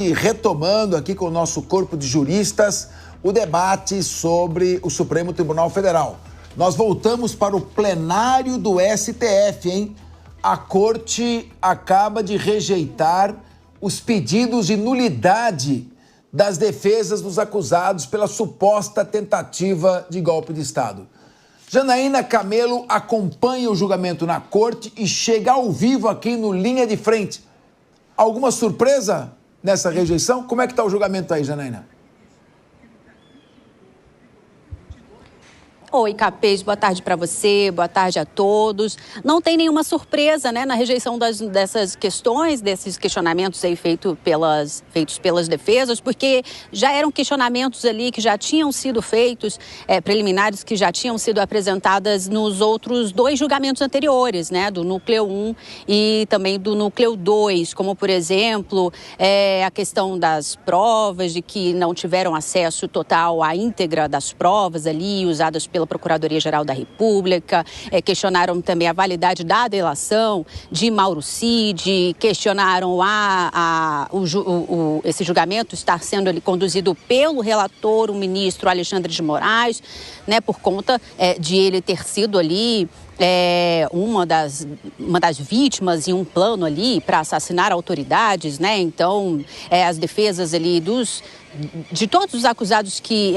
E retomando aqui com o nosso corpo de juristas o debate sobre o Supremo Tribunal Federal. Nós voltamos para o plenário do STF, hein? A Corte acaba de rejeitar os pedidos de nulidade das defesas dos acusados pela suposta tentativa de golpe de Estado. Janaína Camelo acompanha o julgamento na Corte e chega ao vivo aqui no Linha de Frente. Alguma surpresa nessa rejeição? Como é que está o julgamento aí, Janaína? Oi, Capês, boa tarde para você, boa tarde a todos. Não tem nenhuma surpresa, né, na rejeição dessas questões, desses questionamentos aí feitos pelas defesas, porque já eram questionamentos ali que já tinham sido feitos, preliminares que já tinham sido apresentadas nos outros dois julgamentos anteriores, né, do Núcleo 1 e também do Núcleo 2, como, por exemplo, a questão das provas, de que não tiveram acesso total à íntegra das provas ali usadas pela Procuradoria-Geral da República, questionaram também a validade da delação de Mauro Cid, questionaram esse julgamento estar sendo ali conduzido pelo relator, o ministro Alexandre de Moraes, né, por conta de ele ter sido ali uma das vítimas em um plano ali para assassinar autoridades, né? Então, as defesas ali de todos os acusados que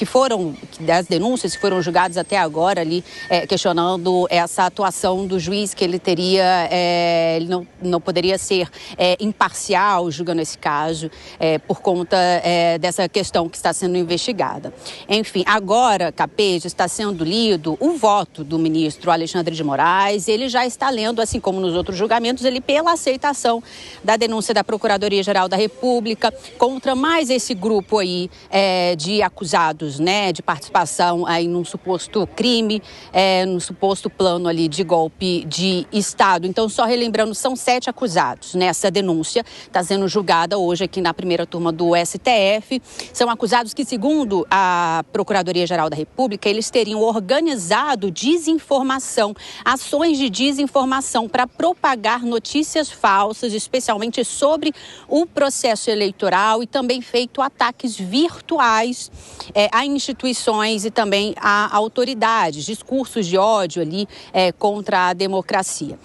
foram, das denúncias que foram julgados até agora ali, questionando essa atuação do juiz, que ele teria, ele não poderia ser imparcial julgando esse caso, por conta dessa questão que está sendo investigada. Enfim, agora, Capês, está sendo lido o voto do ministro Alexandre de Moraes. Ele já está lendo, assim como nos outros julgamentos, ele pela aceitação da denúncia da Procuradoria-Geral da República contra mais esse grupo aí de acusados, né, de participação aí num suposto crime, num suposto plano ali de golpe de Estado. Então, só relembrando, são 7 acusados nessa denúncia, está sendo julgada hoje aqui na primeira turma do STF. São acusados que, segundo a Procuradoria-Geral da República, eles teriam organizado desinformação, ações de desinformação para propagar notícias falsas, especialmente sobre o processo eleitoral, e também feito ataques virtuais a instituições e também a autoridades, discursos de ódio ali contra a democracia.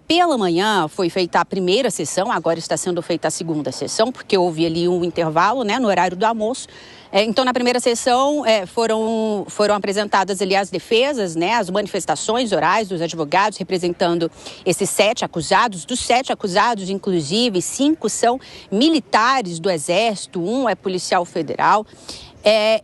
Pela manhã foi feita a primeira sessão, agora está sendo feita a segunda sessão, porque houve ali um intervalo, né, no horário do almoço. Então, na primeira sessão, foram apresentadas ali as defesas, né, as manifestações orais dos advogados representando esses 7 acusados. Dos 7 acusados, inclusive, 5 são militares do Exército, 1 é policial federal.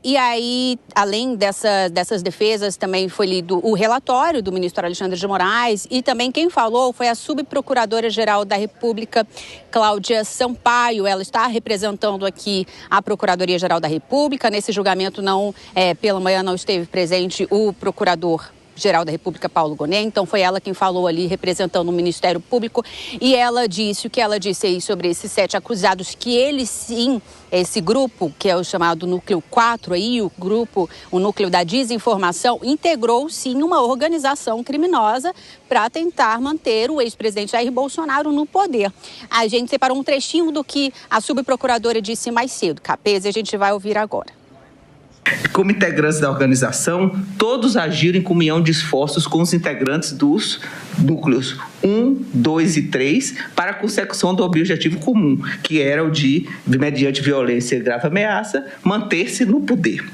E aí, além dessas defesas, também foi lido o relatório do ministro Alexandre de Moraes, e também quem falou foi a subprocuradora-geral da República, Cláudia Sampaio. Ela está representando aqui a Procuradoria-Geral da República. Nesse julgamento, pela manhã não esteve presente o procurador-geral da República, Paulo Gonet. Então, foi ela quem falou ali, representando o Ministério Público, e ela disse o que ela disse aí sobre esses 7 acusados, que eles sim, esse grupo, que é o chamado Núcleo 4 aí, o núcleo da desinformação, integrou sim uma organização criminosa para tentar manter o ex-presidente Jair Bolsonaro no poder. A gente separou um trechinho do que a subprocuradora disse mais cedo, Capês, e a gente vai ouvir agora. Como integrantes da organização, todos agiram em comunhão de esforços com os integrantes dos núcleos 1, 2 e 3 para a consecução do objetivo comum, que era o de, mediante violência e grave ameaça, manter-se no poder.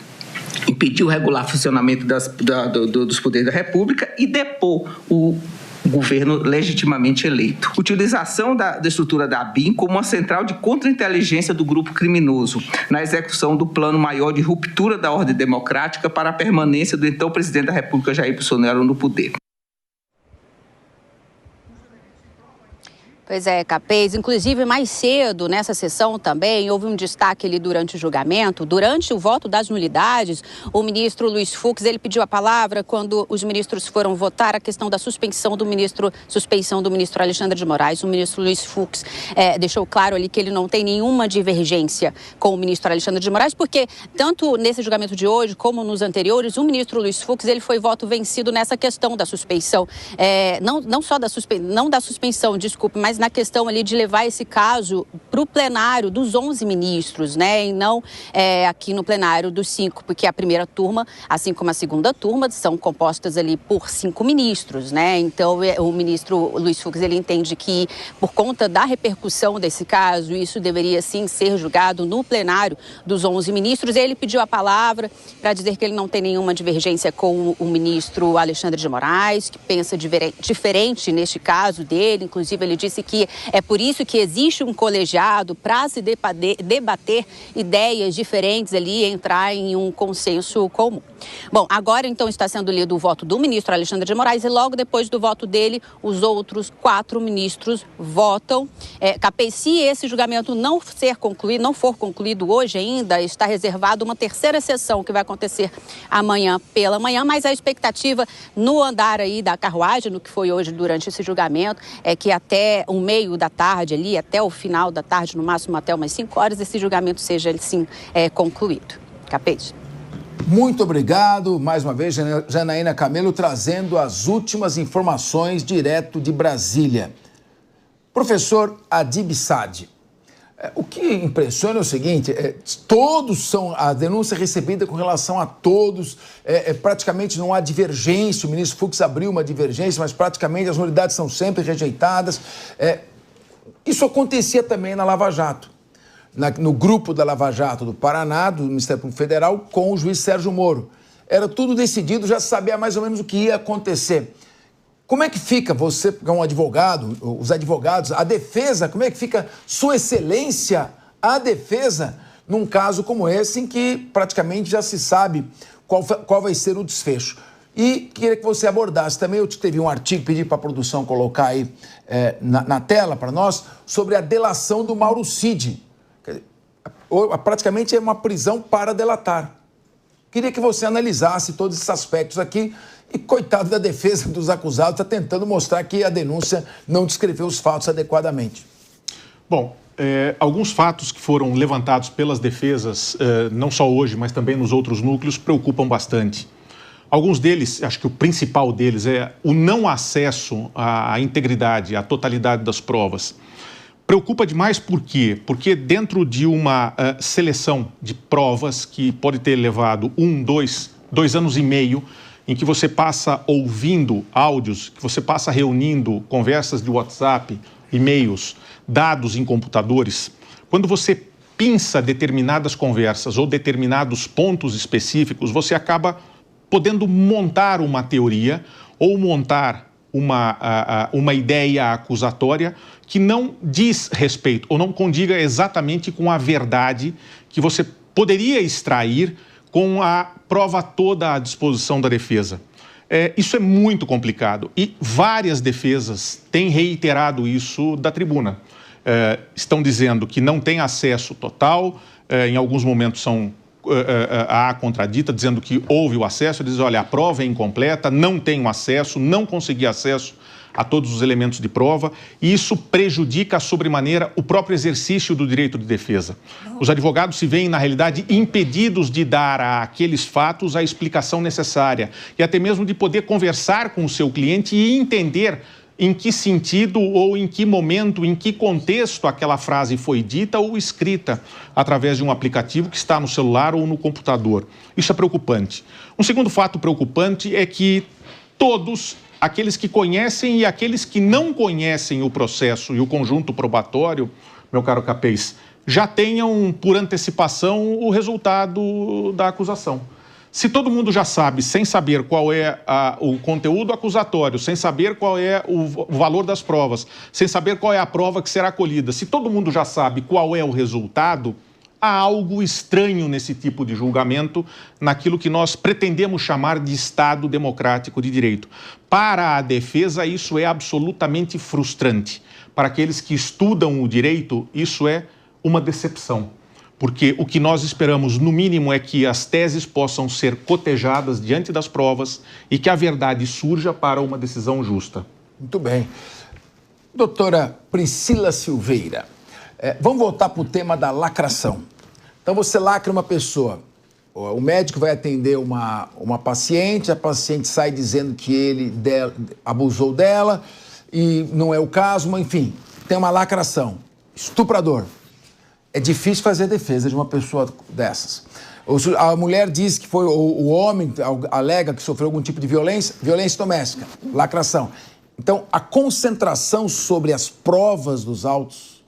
Impedir o regular funcionamento dos poderes da República e depor o governo legitimamente eleito. Utilização da estrutura da ABIN como uma central de contra-inteligência do grupo criminoso na execução do plano maior de ruptura da ordem democrática para a permanência do então presidente da República, Jair Bolsonaro, no poder. Pois é, Capês. Inclusive, mais cedo, nessa sessão também, houve um destaque ali durante o julgamento. Durante o voto das nulidades, o ministro Luiz Fux, ele pediu a palavra quando os ministros foram votar a questão da suspeição do ministro Alexandre de Moraes. O ministro Luiz Fux deixou claro ali que ele não tem nenhuma divergência com o ministro Alexandre de Moraes, porque tanto nesse julgamento de hoje como nos anteriores, o ministro Luiz Fux, ele foi voto vencido nessa questão da suspeição, não da suspensão, desculpe, mas na questão ali de levar esse caso para o plenário dos 11 ministros, né? E não aqui no plenário dos 5, porque a primeira turma, assim como a segunda turma, são compostas ali por 5 ministros, né? Então, o ministro Luiz Fux, ele entende que, por conta da repercussão desse caso, isso deveria, sim, ser julgado no plenário dos 11 ministros. Ele pediu a palavra para dizer que ele não tem nenhuma divergência com o ministro Alexandre de Moraes, que pensa diferente neste caso dele. Inclusive, ele disse que é por isso que existe um colegiado para se debater ideias diferentes ali e entrar em um consenso comum. Bom, agora então está sendo lido o voto do ministro Alexandre de Moraes e logo depois do voto dele, os outros 4 ministros votam. Capês, se esse julgamento não for concluído hoje ainda, está reservado uma terceira sessão que vai acontecer amanhã pela manhã, mas a expectativa no andar aí da carruagem, no que foi hoje durante esse julgamento, é que até o meio da tarde ali, até o final da tarde, no máximo até umas 5 horas, esse julgamento seja, sim, concluído. Capês? Muito obrigado, mais uma vez, Janaína Camelo, trazendo as últimas informações direto de Brasília. Professor Adib Saad, o que impressiona é o seguinte, todos são, a denúncia recebida com relação a todos, praticamente não há divergência, o ministro Fux abriu uma divergência, mas praticamente as unidades são sempre rejeitadas. Isso acontecia também na Lava Jato. No grupo da Lava Jato do Paraná, do Ministério Público Federal, com o juiz Sérgio Moro. Era tudo decidido, já sabia mais ou menos o que ia acontecer. Como é que fica você, como advogado, os advogados, a defesa, como é que fica Sua Excelência, a defesa, num caso como esse, em que praticamente já se sabe qual vai ser o desfecho? E queria que você abordasse também, eu teve um artigo, pedi para a produção colocar aí na tela para nós, sobre a delação do Mauro Cid. Praticamente é uma prisão para delatar. Queria que você analisasse todos esses aspectos aqui e, coitado da defesa dos acusados, está tentando mostrar que a denúncia não descreveu os fatos adequadamente. Bom, alguns fatos que foram levantados pelas defesas, não só hoje, mas também nos outros núcleos, preocupam bastante. Alguns deles, acho que o principal deles é o não acesso à integridade, à totalidade das provas. Preocupa demais por quê? Porque dentro de uma seleção de provas que pode ter levado 2 anos e meio, em que você passa ouvindo áudios, que você passa reunindo conversas de WhatsApp, e-mails, dados em computadores, quando você pinça determinadas conversas ou determinados pontos específicos, você acaba podendo montar uma teoria ou montar uma ideia acusatória que não diz respeito ou não condiga exatamente com a verdade que você poderia extrair com a prova toda à disposição da defesa. Isso é muito complicado e várias defesas têm reiterado isso da tribuna. Estão dizendo que não tem acesso total, em alguns momentos há contradita, dizendo que houve o acesso, diz, olha, a prova é incompleta, não tenho acesso, não consegui acesso a todos os elementos de prova, e isso prejudica sobremaneira o próprio exercício do direito de defesa. Os advogados se veem, na realidade, impedidos de dar àqueles fatos a explicação necessária e até mesmo de poder conversar com o seu cliente e entender em que sentido ou em que momento, em que contexto aquela frase foi dita ou escrita através de um aplicativo que está no celular ou no computador. Isso é preocupante. Um segundo fato preocupante é que todos aqueles que conhecem e aqueles que não conhecem o processo e o conjunto probatório, meu caro Capês, já tenham por antecipação o resultado da acusação. Se todo mundo já sabe, sem saber qual é o conteúdo acusatório, sem saber qual é o valor das provas, sem saber qual é a prova que será colhida, se todo mundo já sabe qual é o resultado, há algo estranho nesse tipo de julgamento, naquilo que nós pretendemos chamar de Estado democrático de direito. Para a defesa, isso é absolutamente frustrante. Para aqueles que estudam o direito, isso é uma decepção. Porque o que nós esperamos, no mínimo, é que as teses possam ser cotejadas diante das provas e que a verdade surja para uma decisão justa. Muito bem. Doutora Priscila Silveira, vamos voltar para o tema da lacração. Então, você lacra uma pessoa, o médico vai atender uma paciente, a paciente sai dizendo que ele abusou dela e não é o caso, mas enfim, tem uma lacração, estuprador. É difícil fazer defesa de uma pessoa dessas. A mulher diz que foi o homem, alega que sofreu algum tipo de violência doméstica, lacração. Então, a concentração sobre as provas dos autos,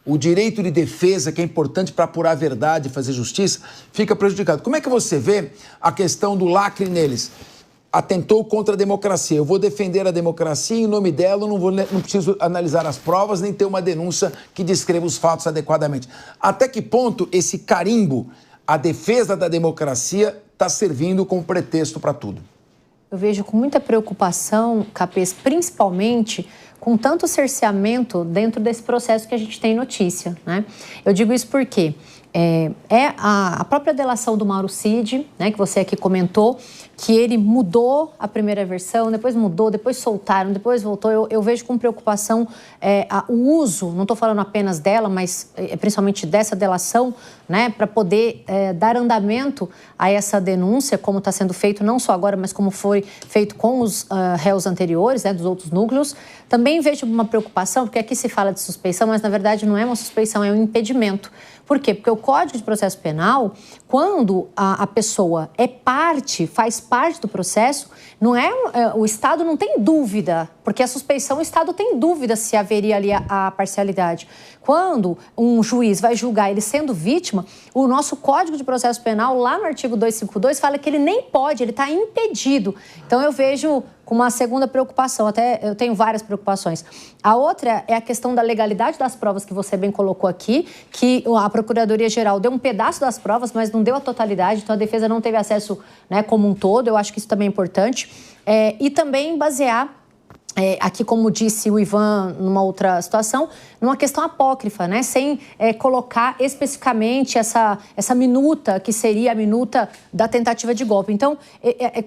o direito de defesa, que é importante para apurar a verdade e fazer justiça, fica prejudicado. Como é que você vê a questão do lacre neles? Atentou contra a democracia. Eu vou defender a democracia em nome dela, não preciso analisar as provas, nem ter uma denúncia que descreva os fatos adequadamente. Até que ponto esse carimbo, a defesa da democracia, está servindo como pretexto para tudo? Eu vejo com muita preocupação, Capês, principalmente com tanto cerceamento dentro desse processo que a gente tem notícia, né? Eu digo isso porque a própria delação do Mauro Cid, né, que você aqui comentou, que ele mudou a primeira versão, depois mudou, depois soltaram, depois voltou. Eu vejo com preocupação o uso, não estou falando apenas dela, mas principalmente dessa delação, né, para poder dar andamento a essa denúncia, como está sendo feito não só agora, mas como foi feito com os réus anteriores, né, dos outros núcleos. Também vejo uma preocupação, porque aqui se fala de suspeição, mas na verdade não é uma suspeição, é um impedimento. Por quê? Porque o Código de Processo Penal, quando a pessoa é parte, faz parte do processo, o Estado não tem dúvida, porque a suspeição o Estado tem dúvida se haveria ali a parcialidade. Quando um juiz vai julgar ele sendo vítima, o nosso Código de Processo Penal, lá no artigo 252, fala que ele nem pode, ele está impedido. Então eu vejo com uma segunda preocupação, até eu tenho várias preocupações. A outra é a questão da legalidade das provas, que você bem colocou aqui, que a Procuradoria-Geral deu um pedaço das provas, mas não deu a totalidade, então a defesa não teve acesso, né, como um todo. Eu acho que isso também é importante. E também basear, aqui, como disse o Ivan, numa outra situação, numa questão apócrifa, né? Sem colocar especificamente essa minuta, que seria a minuta da tentativa de golpe. Então,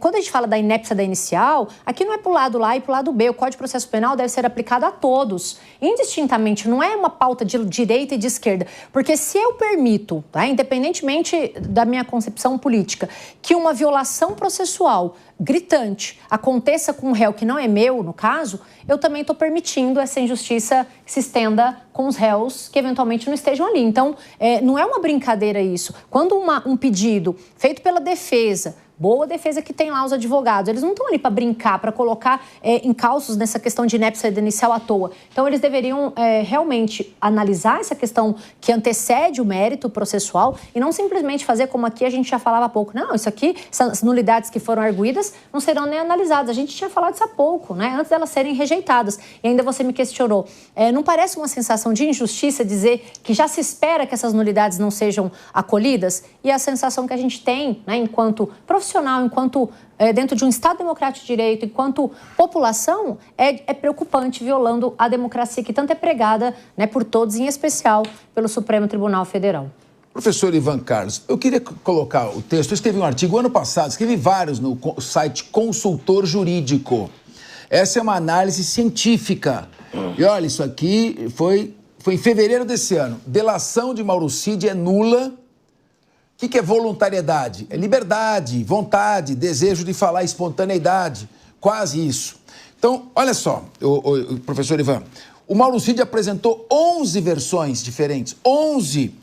quando a gente fala da inépcia da inicial, aqui não é para o lado A e para o lado B. O Código de Processo Penal deve ser aplicado a todos, indistintamente. Não é uma pauta de direita e de esquerda. Porque se eu permito, tá, independentemente da minha concepção política, que uma violação processual gritante aconteça com um réu que não é meu, no caso, eu também estou permitindo essa injustiça que se estenda com os réus que eventualmente não estejam ali. Então, não é uma brincadeira isso. Quando um pedido feito pela defesa, boa defesa que tem lá os advogados, eles não estão ali para brincar, para colocar encalços nessa questão de inépcia inicial à toa. Então, eles deveriam realmente analisar essa questão que antecede o mérito processual e não simplesmente fazer como aqui a gente já falava há pouco. Não, isso aqui, essas nulidades que foram arguidas não serão nem analisadas. A gente tinha falado isso há pouco, né? Antes delas serem rejeitadas. E ainda você me questionou. Não parece uma sensação de injustiça dizer que já se espera que essas nulidades não sejam acolhidas? E a sensação que a gente tem, né, enquanto profissional, enquanto dentro de um Estado democrático de direito, enquanto população, é preocupante, violando a democracia que tanto é pregada, né, por todos, em especial pelo Supremo Tribunal Federal. Professor Ivan Carlos, eu queria colocar o texto. Eu escrevi um artigo ano passado, escrevi vários no site Consultor Jurídico. Essa é uma análise científica. E olha, isso aqui foi em fevereiro desse ano. Delação de Mauro Cid é nula. O que é voluntariedade? É liberdade, vontade, desejo de falar, espontaneidade, quase isso. Então, olha só, o professor Ivan, o Mauro Cid apresentou 11 versões diferentes, 11.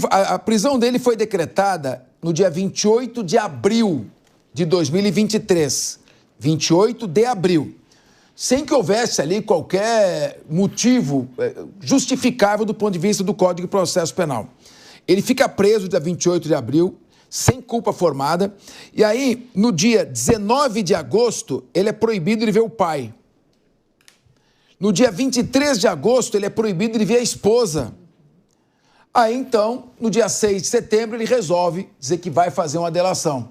A prisão dele foi decretada no dia 28 de abril de 2023, 28 de abril, sem que houvesse ali qualquer motivo justificável do ponto de vista do Código de Processo Penal. Ele fica preso dia 28 de abril, sem culpa formada, e aí, no dia 19 de agosto, ele é proibido de ver o pai. No dia 23 de agosto, ele é proibido de ver a esposa. Aí, então, no dia 6 de setembro, ele resolve dizer que vai fazer uma delação.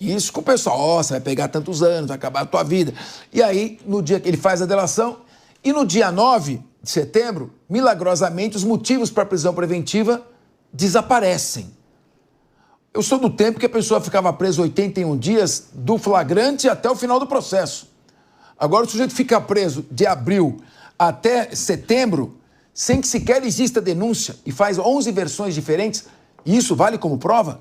Isso com o pessoal, você vai pegar tantos anos, vai acabar a tua vida. E aí, no dia que ele faz a delação, e no dia 9 de setembro, milagrosamente, os motivos para a prisão preventiva desaparecem. Eu sou do tempo que a pessoa ficava presa 81 dias do flagrante até o final do processo. Agora o sujeito fica preso de abril até setembro sem que sequer exista denúncia e faz 11 versões diferentes. E isso vale como prova?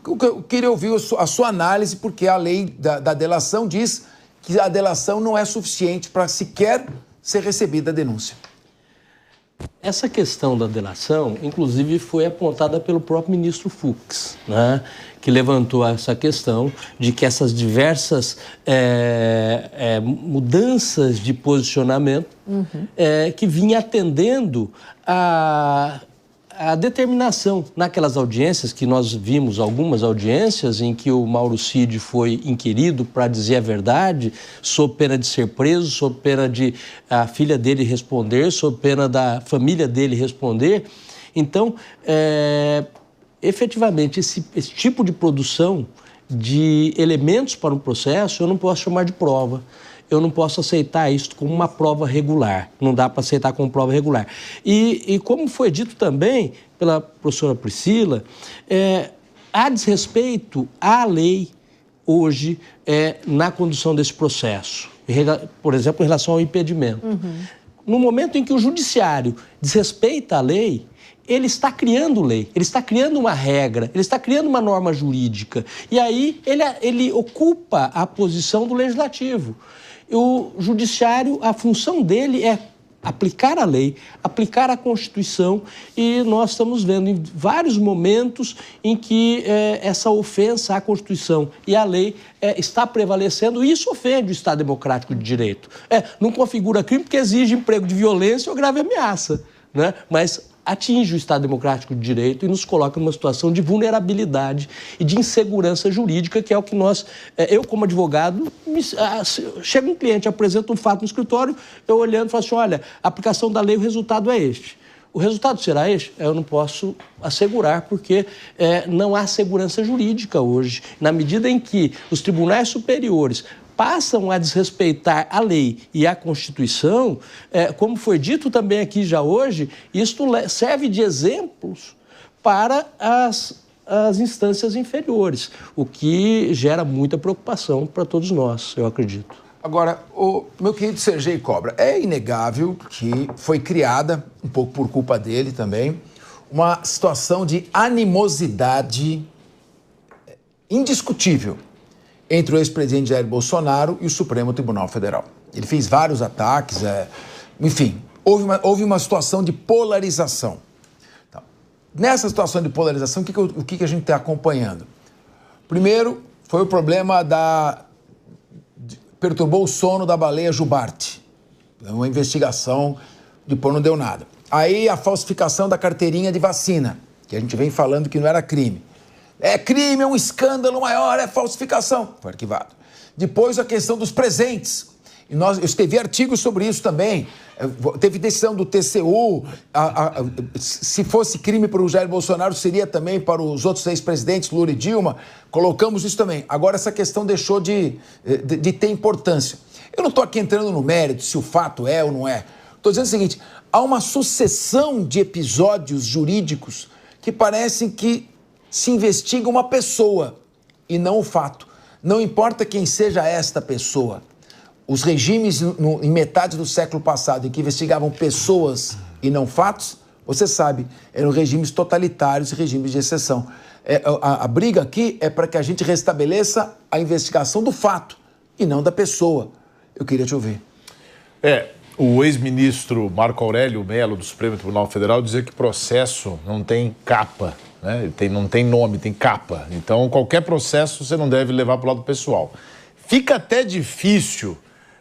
Eu queria ouvir a sua análise, porque a lei da delação diz que a delação não é suficiente para sequer ser recebida a denúncia. Essa questão da delação, inclusive, foi apontada pelo próprio ministro Fux, né, que levantou essa questão de que essas diversas mudanças de posicionamento que vinha atendendo a determinação naquelas audiências, que nós vimos algumas audiências em que o Mauro Cid foi inquirido para dizer a verdade, sob pena de ser preso, sob pena de a filha dele responder, sob pena da família dele responder. Então, efetivamente, esse tipo de produção de elementos para um processo eu não posso chamar de prova. Eu não posso aceitar isso como uma prova regular. Não dá para aceitar como prova regular. E como foi dito também pela professora Priscila, há desrespeito à lei hoje na condução desse processo. Por exemplo, em relação ao impedimento. No momento em que o judiciário desrespeita a lei, ele está criando lei, ele está criando uma regra, ele está criando uma norma jurídica. E aí ele ocupa a posição do legislativo. O judiciário, a função dele é aplicar a lei, aplicar a Constituição, e nós estamos vendo em vários momentos em que essa ofensa à Constituição e à lei está prevalecendo, e isso ofende o Estado Democrático de Direito. Não configura crime porque exige emprego de violência ou grave ameaça, né? Mas atinge o Estado Democrático de Direito e nos coloca numa situação de vulnerabilidade e de insegurança jurídica, que é o que eu como advogado, chega um cliente, apresenta um fato no escritório, eu olhando e falo assim, olha, a aplicação da lei, o resultado é este. O resultado será este? Eu não posso assegurar, porque não há segurança jurídica hoje. Na medida em que os tribunais superiores passam a desrespeitar a lei e a Constituição, como foi dito também aqui já hoje, isto serve de exemplos para as instâncias inferiores, o que gera muita preocupação para todos nós, eu acredito. Agora, meu querido Sergei Cobra, é inegável que foi criada, um pouco por culpa dele também, uma situação de animosidade indiscutível entre o ex-presidente Jair Bolsonaro e o Supremo Tribunal Federal. Ele fez vários ataques, enfim, houve uma situação de polarização. Então, nessa situação de polarização, o que a gente está acompanhando? Primeiro, foi o problema perturbou o sono da baleia Jubarte. Uma investigação, depois não deu nada. Aí a falsificação da carteirinha de vacina, que a gente vem falando que não era crime. É crime, é um escândalo maior, é falsificação. Foi arquivado. Depois a questão dos presentes. Eu escrevi artigos sobre isso também. Teve decisão do TCU. Se fosse crime para o Jair Bolsonaro, seria também para os outros ex-presidentes, Lula e Dilma. Colocamos isso também. Agora essa questão deixou de ter importância. Eu não estou aqui entrando no mérito se o fato é ou não é. Estou dizendo o seguinte, há uma sucessão de episódios jurídicos que parecem que se investiga uma pessoa e não o fato. Não importa quem seja esta pessoa. Os regimes em metade do século passado em que investigavam pessoas e não fatos, você sabe, eram regimes totalitários e regimes de exceção. A briga aqui é para que a gente restabeleça a investigação do fato e não da pessoa. Eu queria te ouvir. O ex-ministro Marco Aurélio Mello, do Supremo Tribunal Federal, dizia que processo não tem capa, né? Não tem nome, tem capa. Então, qualquer processo você não deve levar para o lado pessoal. Fica até difícil,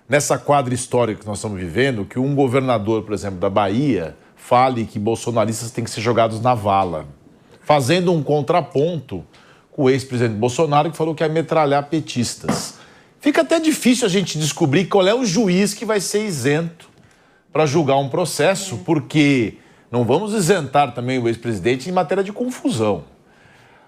nessa quadra histórica que nós estamos vivendo, que um governador, por exemplo, da Bahia, fale que bolsonaristas têm que ser jogados na vala, fazendo um contraponto com o ex-presidente Bolsonaro, que falou que ia metralhar petistas. Fica até difícil a gente descobrir qual é o juiz que vai ser isento para julgar um processo, porque não vamos isentar também o ex-presidente em matéria de confusão.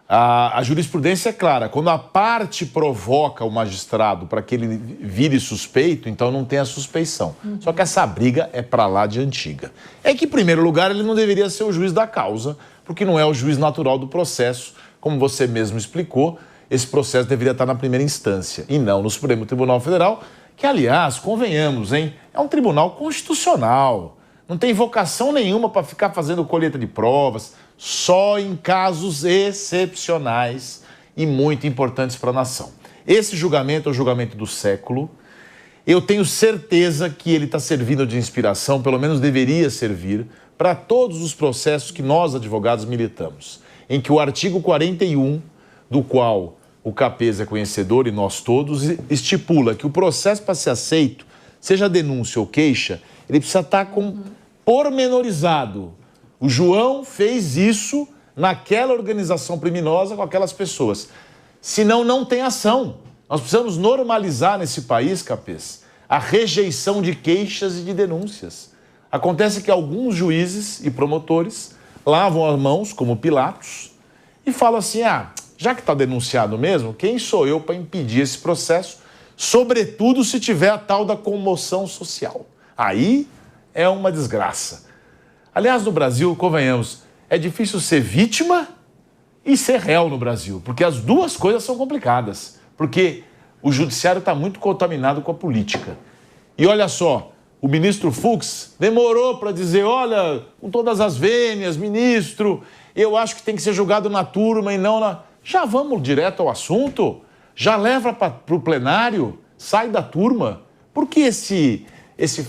A jurisprudência é clara, quando a parte provoca o magistrado para que ele vire suspeito, então não tem a suspeição. Só que essa briga é para lá de antiga. É que, em primeiro lugar, ele não deveria ser o juiz da causa, porque não é o juiz natural do processo. Como você mesmo explicou, esse processo deveria estar na primeira instância e não no Supremo Tribunal Federal, que, aliás, convenhamos, hein, é um tribunal constitucional. Não tem vocação nenhuma para ficar fazendo colheita de provas, só em casos excepcionais e muito importantes para a nação. Esse julgamento é o julgamento do século. Eu tenho certeza que ele está servindo de inspiração, pelo menos deveria servir, para todos os processos que nós, advogados, militamos, em que o artigo 41, do qual o Capês é conhecedor e nós todos, estipula que o processo para ser aceito, seja denúncia ou queixa, ele precisa estar pormenorizado. O João fez isso naquela organização criminosa com aquelas pessoas. Senão, não tem ação. Nós precisamos normalizar nesse país, Capês, a rejeição de queixas e de denúncias. Acontece que alguns juízes e promotores lavam as mãos, como Pilatos, e falam assim, já que está denunciado mesmo, quem sou eu para impedir esse processo, sobretudo se tiver a tal da comoção social. Aí é uma desgraça. Aliás, no Brasil, convenhamos, é difícil ser vítima e ser réu no Brasil, porque as duas coisas são complicadas, porque o judiciário está muito contaminado com a política. E olha só, o ministro Fux demorou para dizer, olha, com todas as vênias, ministro, eu acho que tem que ser julgado na turma e não na... Já vamos direto ao assunto, já leva para o plenário, sai da turma. Por que esse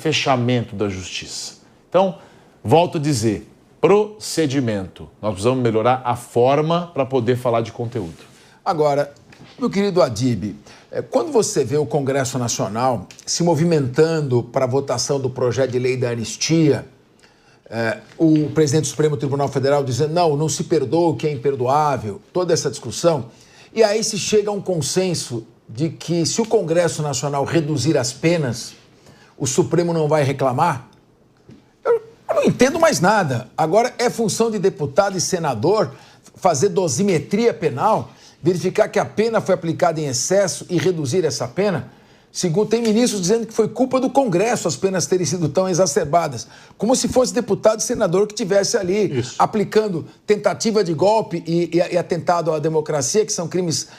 fechamento da justiça? Então, volto a dizer, procedimento. Nós precisamos melhorar a forma para poder falar de conteúdo. Agora, meu querido Adib, quando você vê o Congresso Nacional se movimentando para a votação do projeto de lei da anistia, o presidente do Supremo Tribunal Federal dizendo não se perdoa o que é imperdoável, toda essa discussão, e aí se chega a um consenso de que se o Congresso Nacional reduzir as penas, o Supremo não vai reclamar. Eu não entendo mais nada. Agora é função de deputado e senador fazer dosimetria penal, verificar que a pena foi aplicada em excesso e reduzir essa pena. Segundo, tem ministros dizendo que foi culpa do Congresso as penas terem sido tão exacerbadas. Como se fosse deputado e senador que estivesse ali aplicando tentativa de golpe e atentado à democracia, que são crimes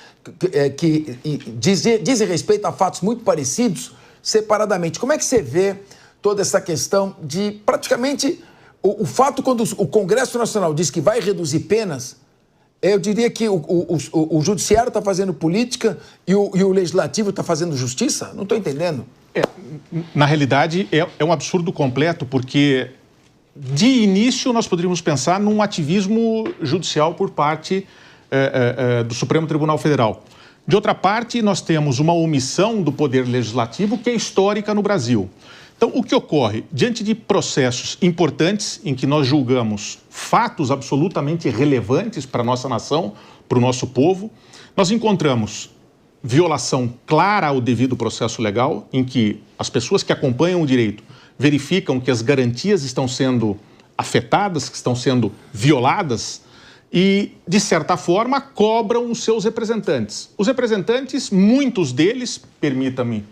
que dizem respeito a fatos muito parecidos, separadamente. Como é que você vê toda essa questão de, praticamente, o fato quando o Congresso Nacional diz que vai reduzir penas, eu diria que o Judiciário está fazendo política e o Legislativo está fazendo justiça? Não estou entendendo. Na realidade, é um absurdo completo, porque de início nós poderíamos pensar num ativismo judicial por parte do Supremo Tribunal Federal. De outra parte, nós temos uma omissão do Poder Legislativo que é histórica no Brasil. Então, o que ocorre? Diante de processos importantes em que nós julgamos fatos absolutamente relevantes para a nossa nação, para o nosso povo, nós encontramos violação clara ao devido processo legal, em que as pessoas que acompanham o direito verificam que as garantias estão sendo afetadas, que estão sendo violadas e, de certa forma, cobram os seus representantes. Os representantes, muitos deles, permita-me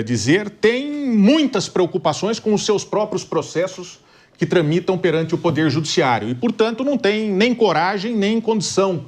dizer, têm muitas preocupações com os seus próprios processos que tramitam perante o Poder Judiciário e, portanto, não têm nem coragem, nem condição,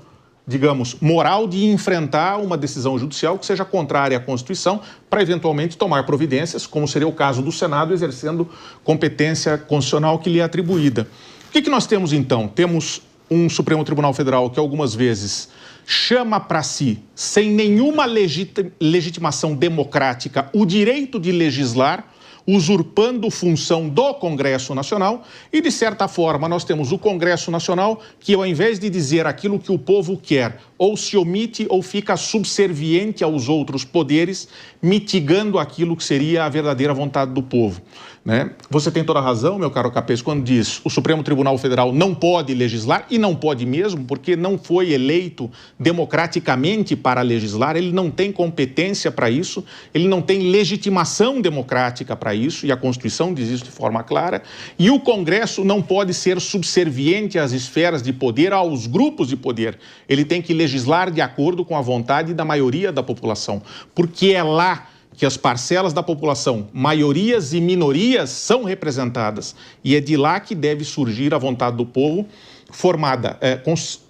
digamos, moral de enfrentar uma decisão judicial que seja contrária à Constituição para, eventualmente, tomar providências, como seria o caso do Senado, exercendo competência constitucional que lhe é atribuída. O que nós temos, então? Temos um Supremo Tribunal Federal que, algumas vezes, chama para si, sem nenhuma legitimação democrática, o direito de legislar, usurpando função do Congresso Nacional e, de certa forma, nós temos o Congresso Nacional que, ao invés de dizer aquilo que o povo quer, ou se omite ou fica subserviente aos outros poderes, mitigando aquilo que seria a verdadeira vontade do povo. Né? Você tem toda a razão, meu caro Capês, quando diz o Supremo Tribunal Federal não pode legislar, e não pode mesmo, porque não foi eleito democraticamente para legislar, ele não tem competência para isso, ele não tem legitimação democrática para isso, e a Constituição diz isso de forma clara, e o Congresso não pode ser subserviente às esferas de poder, aos grupos de poder. Ele tem que legislar de acordo com a vontade da maioria da população, porque é lá que as parcelas da população, maiorias e minorias, são representadas. E é de lá que deve surgir a vontade do povo, formada,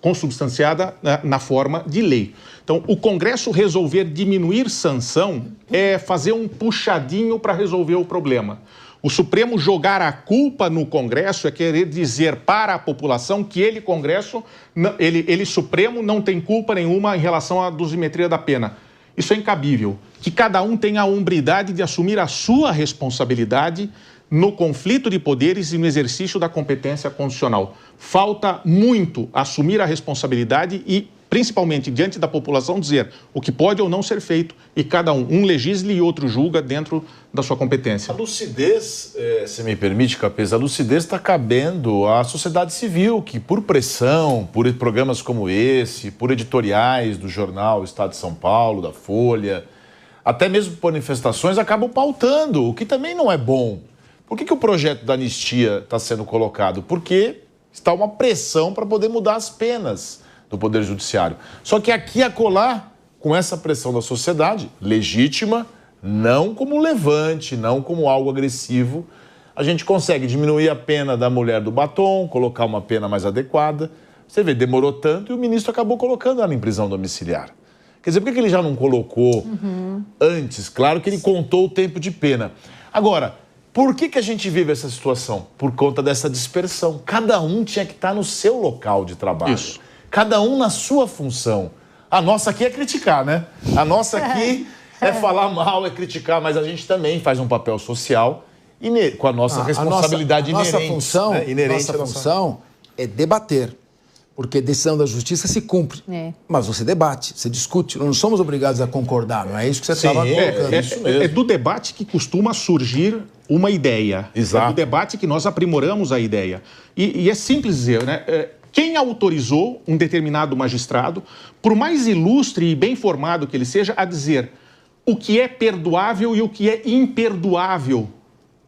consubstanciada na forma de lei. Então, o Congresso resolver diminuir sanção é fazer um puxadinho para resolver o problema. O Supremo jogar a culpa no Congresso é querer dizer para a população que ele, Congresso, ele Supremo, não tem culpa nenhuma em relação à dosimetria da pena. Isso é incabível. Que cada um tenha a hombridade de assumir a sua responsabilidade no conflito de poderes e no exercício da competência constitucional. Falta muito assumir a responsabilidade e, principalmente diante da população, dizer o que pode ou não ser feito e cada um legisle e outro julga dentro da sua competência. A lucidez, se me permite, Capês, a lucidez está cabendo à sociedade civil, que por pressão, por programas como esse, por editoriais do jornal Estado de São Paulo, da Folha, até mesmo por manifestações, acabam pautando, o que também não é bom. Por que o projeto da anistia está sendo colocado? Porque está uma pressão para poder mudar as penas do Poder Judiciário. Só que aqui e acolá, com essa pressão da sociedade, legítima, não como levante, não como algo agressivo, a gente consegue diminuir a pena da mulher do batom, colocar uma pena mais adequada. Você vê, demorou tanto e o ministro acabou colocando ela em prisão domiciliar. Quer dizer, por que ele já não colocou antes? Claro que ele contou o tempo de pena. Agora, por que a gente vive essa situação? Por conta dessa dispersão. Cada um tinha que estar no seu local de trabalho. Isso. Cada um na sua função. A nossa aqui é criticar, né? A nossa aqui é falar mal, é criticar, mas a gente também faz um papel social com a nossa responsabilidade inerente. Nossa função é debater. Porque a decisão da justiça se cumpre. Mas você debate, você discute. Não somos obrigados a concordar, não é isso que você estava colocando. É do debate que costuma surgir uma ideia. Exato. É do debate que nós aprimoramos a ideia. E é simples dizer, né? Quem autorizou um determinado magistrado, por mais ilustre e bem formado que ele seja, a dizer o que é perdoável e o que é imperdoável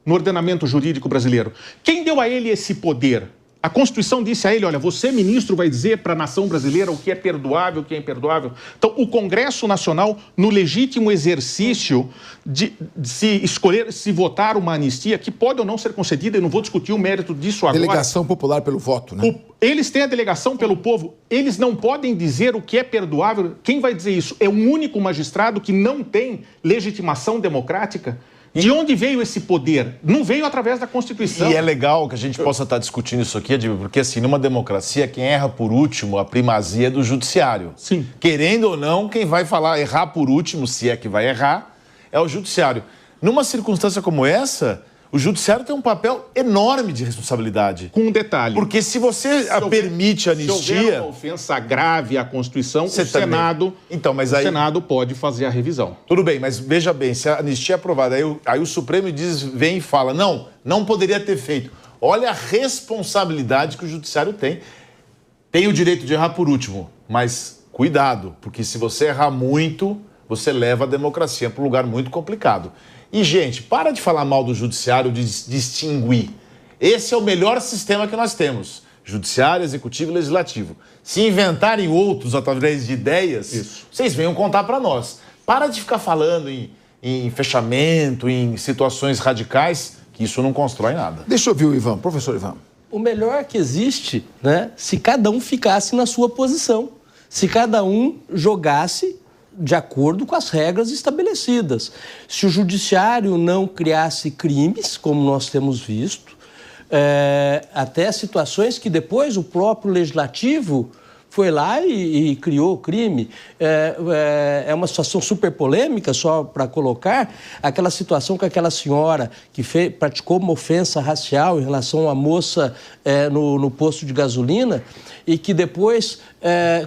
no ordenamento jurídico brasileiro? Quem deu a ele esse poder? A Constituição disse a ele, olha, você, ministro, vai dizer para a nação brasileira o que é perdoável, o que é imperdoável. Então, o Congresso Nacional, no legítimo exercício de se escolher, se votar uma anistia, que pode ou não ser concedida, eu não vou discutir o mérito disso agora. Delegação popular pelo voto, né? Eles têm a delegação pelo povo, eles não podem dizer o que é perdoável. Quem vai dizer isso? É um único magistrado que não tem legitimação democrática? De onde veio esse poder? Não veio através da Constituição. E é legal que a gente possa estar discutindo isso aqui, porque assim, numa democracia, quem erra por último, a primazia é do judiciário. Sim. Querendo ou não, quem vai falar errar por último, se é que vai errar, é o judiciário. Numa circunstância como essa, o judiciário tem um papel enorme de responsabilidade. Com um detalhe. Porque se você permite a anistia... Se houver uma ofensa grave à Constituição, o Senado pode fazer a revisão. Tudo bem, mas veja bem, se a anistia é aprovada, aí o Supremo vem e fala, não poderia ter feito. Olha a responsabilidade que o judiciário tem. Tem o direito de errar por último, mas cuidado, porque se você errar muito, você leva a democracia para um lugar muito complicado. E, gente, para de falar mal do judiciário, de distinguir. Esse é o melhor sistema que nós temos. Judiciário, executivo e legislativo. Se inventarem outros através de ideias, vocês venham contar para nós. Para de ficar falando em fechamento, em situações radicais, que isso não constrói nada. Deixa eu ouvir o Ivan, professor Ivan. O melhor que existe, né, se cada um ficasse na sua posição. Se cada um jogasse de acordo com as regras estabelecidas. Se o judiciário não criasse crimes, como nós temos visto, até situações que depois o próprio legislativo foi lá e criou o crime. É uma situação super polêmica, só para colocar, aquela situação com aquela senhora que praticou uma ofensa racial em relação a uma moça no posto de gasolina e que depois,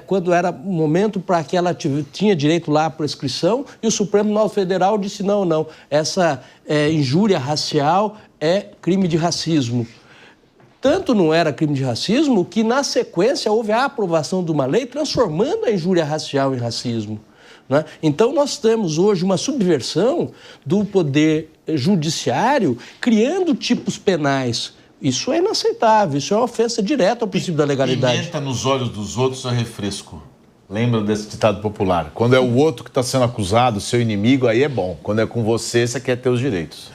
quando era momento para que ela tinha direito lá à prescrição, e o Supremo Tribunal Federal disse não, essa injúria racial é crime de racismo. Tanto não era crime de racismo que, na sequência, houve a aprovação de uma lei transformando a injúria racial em racismo, né? Então, nós temos hoje uma subversão do poder judiciário criando tipos penais. Isso é inaceitável, isso é uma ofensa direta ao princípio da legalidade. Pimenta nos olhos dos outros é refresco. Lembra desse ditado popular? Quando é o outro que está sendo acusado, seu inimigo, aí é bom. Quando é com você, você quer ter os direitos.